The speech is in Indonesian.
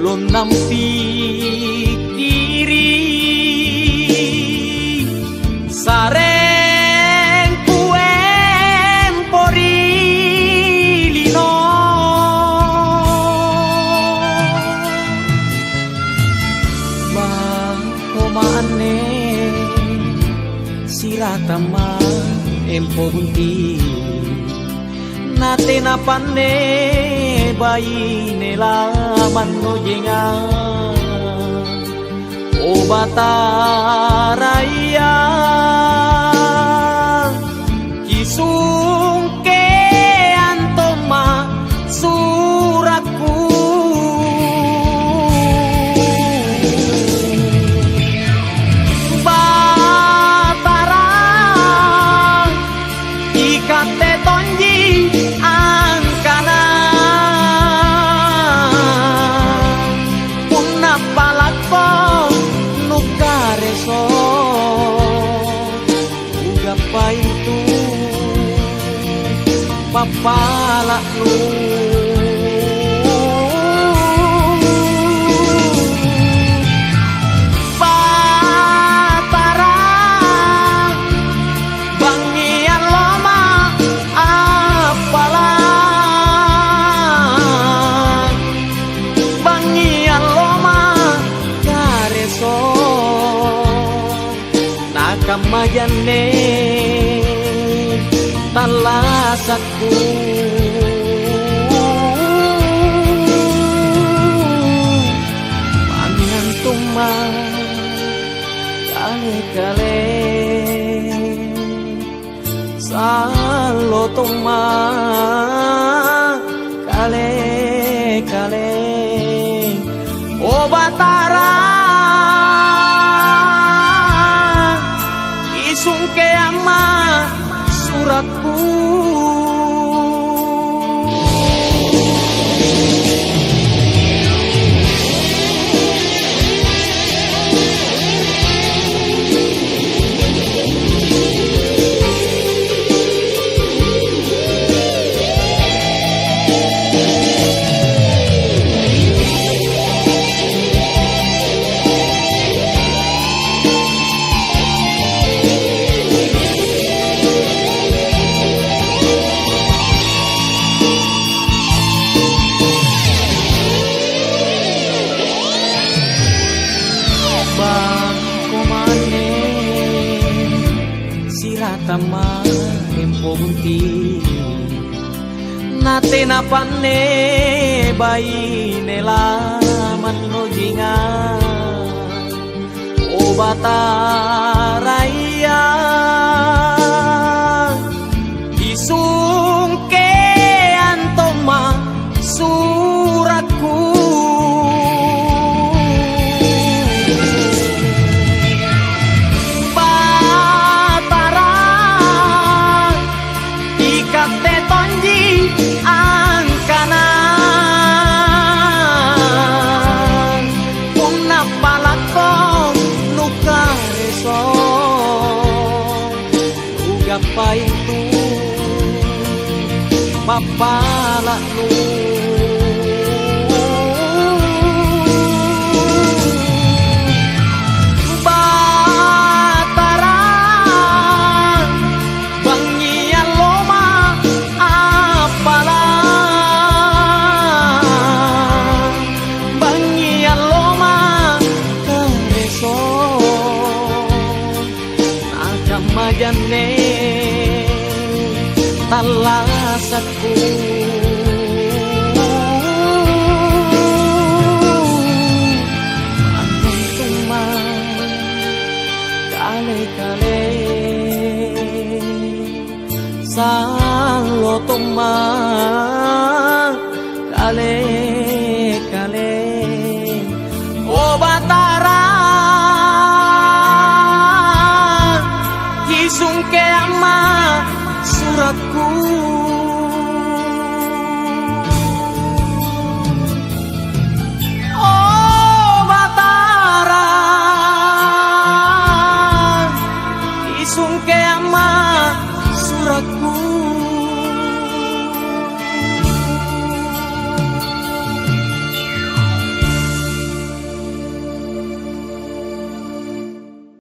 ulun nampik diri sareng kuen pori lino bang komane siratama empo bunti nate napane bayi nela manno jenga o bataraya kisung ke antoma suraku batara ikate tonji angkana punna palako nukareso ugapa itu papala lu batara bangian loma apalah bangian loma kareso nakamajane talasatku pangan tuma kale-kale salo tuma kale-kale o batara isung ke ama suratku siratama empo bunti nate napane bayi nela manno jinga o bataraya isung ke antoma suratku angkana punna palako nukareso ugapa itu papala lu majane talasatku antuma kale-kale salo toma kale-kale o batara isung ke ama suratku oh batara isung ke ama suratku